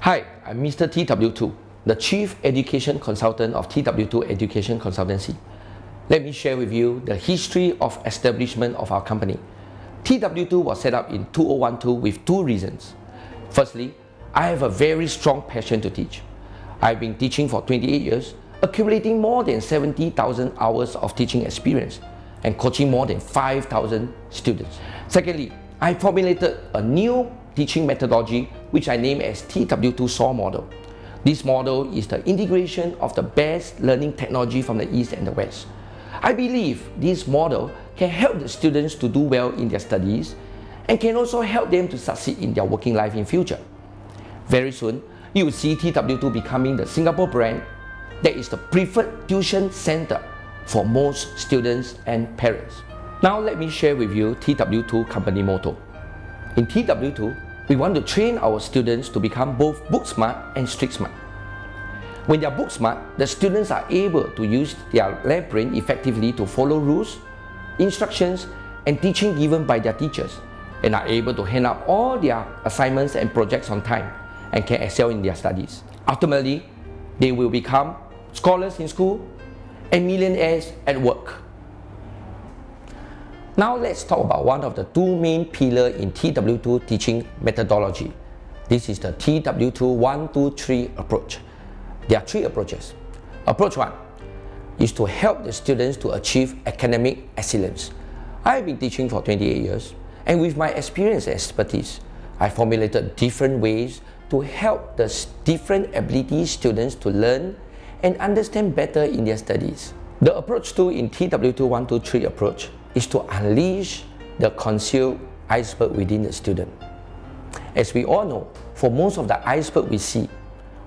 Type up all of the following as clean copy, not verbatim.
Hi, I'm Mr. TW2, the Chief Education Consultant of TW2 Education Consultancy. Let me share with you the history of establishment of our company. TW2 was set up in 2012 with two reasons. Firstly, I have a very strong passion to teach. I've been teaching for 28 years, accumulating more than 70,000 hours of teaching experience and coaching more than 5,000 students. Secondly, I formulated a new teaching methodology which I name as TW2 SAW model. This model is the integration of the best learning technology from the East and the West. I believe this model can help the students to do well in their studies and can also help them to succeed in their working life in future. Very soon, you will see TW2 becoming the Singapore brand that is the preferred tuition center for most students and parents. Now let me share with you TW2 company motto. In TW2, we want to train our students to become both book smart and street smart. When they are book smart, the students are able to use their left brain effectively to follow rules, instructions, and teaching given by their teachers, and are able to hand out all their assignments and projects on time and can excel in their studies. Ultimately, they will become scholars in school and millionaires at work. Now let's talk about one of the two main pillars in TW2 teaching methodology. This is the TW2 1, 2, 3 approach. There are three approaches. Approach 1 is to help the students to achieve academic excellence. I've been teaching for 28 years, and with my experience and expertise, I formulated different ways to help the different ability students to learn and understand better in their studies. The approach 2 in TW2 1, 2, 3 approach is to unleash the concealed iceberg within the student. As we all know, for most of the iceberg we see,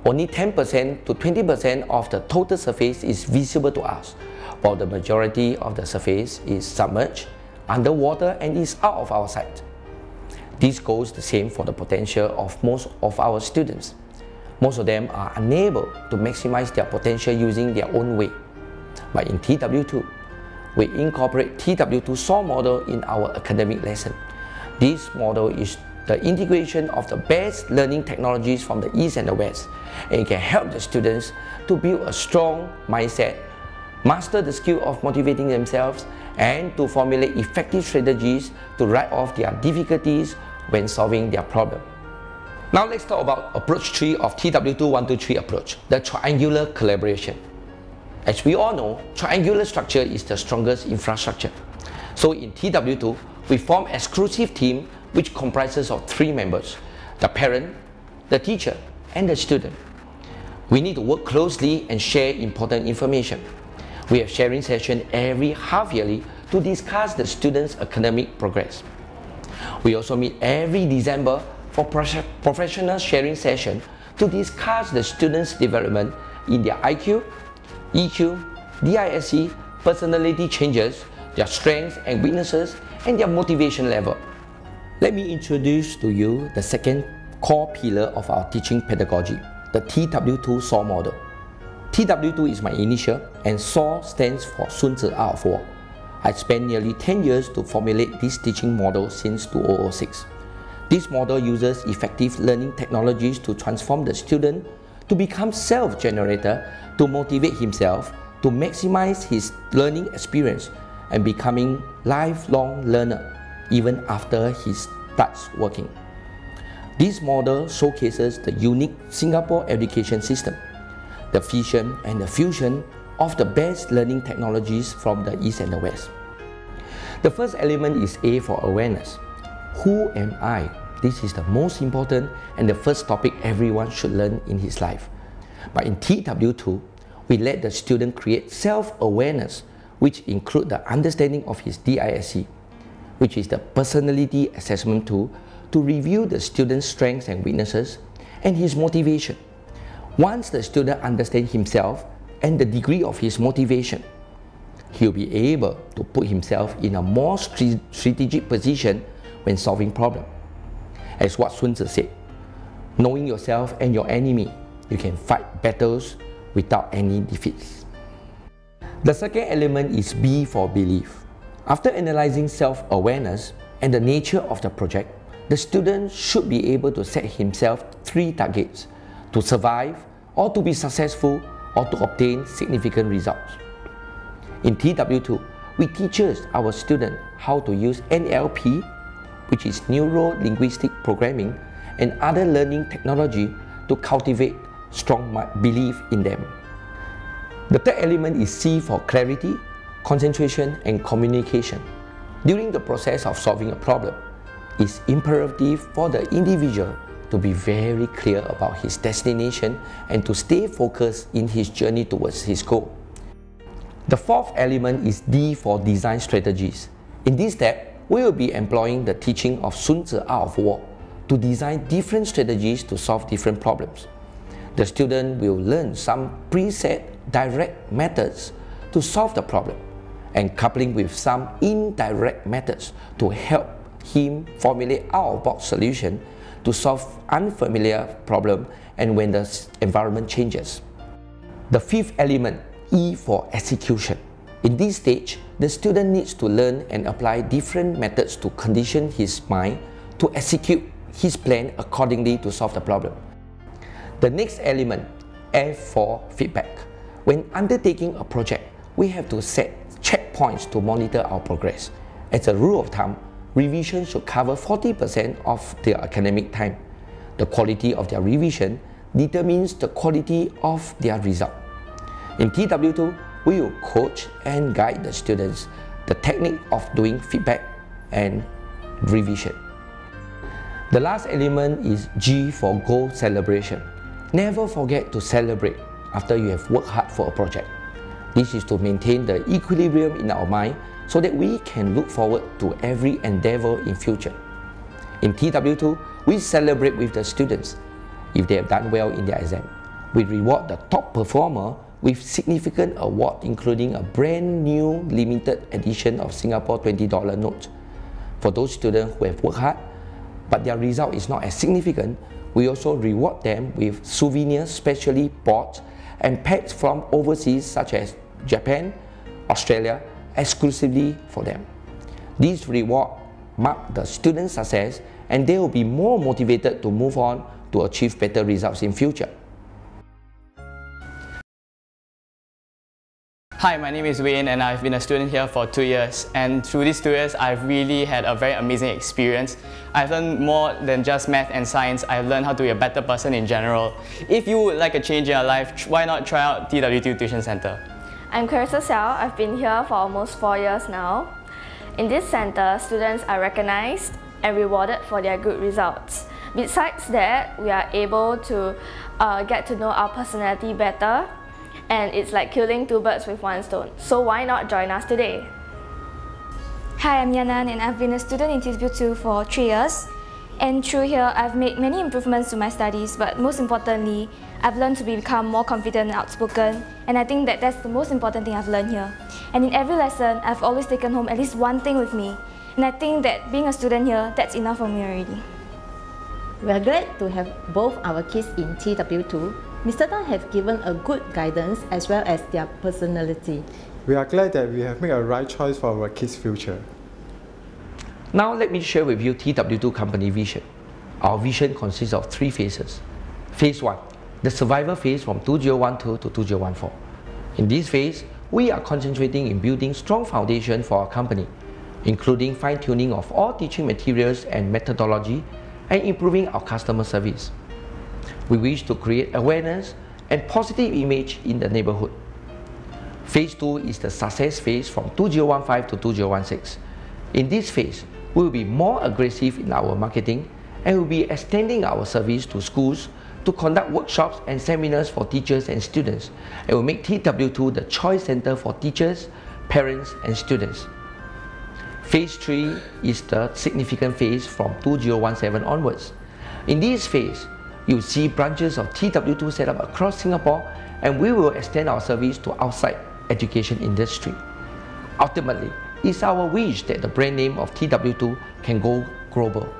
only 10% to 20% of the total surface is visible to us, while the majority of the surface is submerged, underwater, and is out of our sight. This goes the same for the potential of most of our students. Most of them are unable to maximize their potential using their own way. But in TW2, we incorporate TW2 SAW model in our academic lesson. This model is the integration of the best learning technologies from the East and the West, and it can help the students to build a strong mindset, master the skill of motivating themselves, and to formulate effective strategies to write off their difficulties when solving their problem. Now let's talk about approach 3 of TW2 1, 2, 3 approach, the triangular collaboration. As we all know, triangular structure is the strongest infrastructure. So in TW2, we form an exclusive team which comprises of 3 members: the parent, the teacher, and the student. We need to work closely and share important information. We have sharing sessions every half yearly to discuss the students' academic progress. We also meet every December for professional sharing session to discuss the students' development in their IQ, EQ, DISC, personality changes, their strengths and weaknesses, and their motivation level. Let me introduce to you the second core pillar of our teaching pedagogy, the TW2 SAW model. TW2 is my initial, and SAW stands for 孙子 out of war. I spent nearly 10 years to formulate this teaching model since 2006. This model uses effective learning technologies to transform the student to become self-generator, to motivate himself, to maximize his learning experience, and becoming lifelong learner even after he starts working. This model showcases the unique Singapore education system, the vision and the fusion of the best learning technologies from the East and the West. The first element is A for awareness. Who am I? This is the most important and the first topic everyone should learn in his life. But in TW2, we let the student create self-awareness, which include the understanding of his DISC, which is the personality assessment tool to review the student's strengths and weaknesses and his motivation. Once the student understands himself and the degree of his motivation, he'll be able to put himself in a more strategic position when solving problems. As what Sun Tzu said, knowing yourself and your enemy, you can fight battles without any defeats. The second element is B for belief. After analyzing self-awareness and the nature of the project, the student should be able to set himself 3 targets. to survive, or to be successful, or to obtain significant results. In TW2, we teach our students how to use NLP, which is Neuro-Linguistic Programming, and other learning technology to cultivate strong belief in them. The third element is C for clarity, concentration, and communication. During the process of solving a problem, it's imperative for the individual to be very clear about his destination and to stay focused in his journey towards his goal. The fourth element is D for design strategies. In this step, we will be employing the teaching of Sun Tzu Art of War to design different strategies to solve different problems. The student will learn some preset direct methods to solve the problem, and coupling with some indirect methods to help him formulate out-of-box solution to solve unfamiliar problem and when the environment changes. The fifth element, E for execution. In this stage, the student needs to learn and apply different methods to condition his mind to execute his plan accordingly to solve the problem. The next element, F for feedback. When undertaking a project, we have to set checkpoints to monitor our progress. As a rule of thumb, revision should cover 40% of their academic time. The quality of their revision determines the quality of their result. In TW2, we will coach and guide the students the technique of doing feedback and revision. The last element is G for goal celebration. Never forget to celebrate after you have worked hard for a project. This is to maintain the equilibrium in our mind so that we can look forward to every endeavor in future. In TW2, we celebrate with the students if they have done well in their exam. We reward the top performer with significant award, including a brand new limited edition of Singapore $20 note. For those students who have worked hard, but their result is not as significant, we also reward them with souvenirs specially bought and packed from overseas such as Japan, Australia, exclusively for them. These rewards mark the student's success and they will be more motivated to move on to achieve better results in future. Hi, my name is Wayne and I've been a student here for 2 years, and through these 2 years I've really had a very amazing experience. I've learned more than just math and science. I've learned how to be a better person in general. If you would like a change in your life, why not try out TW2 Tuition Center? I'm Carissa Xiao. I've been here for almost 4 years now. In this center, students are recognized and rewarded for their good results. Besides that, we are able to get to know our personality better, and it's like killing 2 birds with 1 stone. So why not join us today? Hi, I'm Yanan and I've been a student in TW2 for 3 years. And through here, I've made many improvements to my studies, but most importantly, I've learned to become more confident and outspoken, and I think that that's the most important thing I've learned here. And in every lesson, I've always taken home at least one thing with me, and I think that being a student here, that's enough for me already. We are glad to have both our kids in TW2. Mr. Tan have given a good guidance as well as their personality. We are glad that we have made a right choice for our kids' future. Now let me share with you TW2 company vision. Our vision consists of 3 phases. Phase 1, the survival phase from 2012 to 2014. In this phase, we are concentrating in building strong foundation for our company, including fine-tuning of all teaching materials and methodology and improving our customer service. We wish to create awareness and positive image in the neighborhood. Phase 2 is the success phase from 2015 to 2016. In this phase, we will be more aggressive in our marketing and will be extending our service to schools to conduct workshops and seminars for teachers and students, and will make TW2 the choice center for teachers, parents and students. Phase 3 is the significant phase from 2017 onwards. In this phase, you will see branches of TW2 set up across Singapore, and we will extend our service to outside education industry. Ultimately, it's our wish that the brand name of TW2 can go global.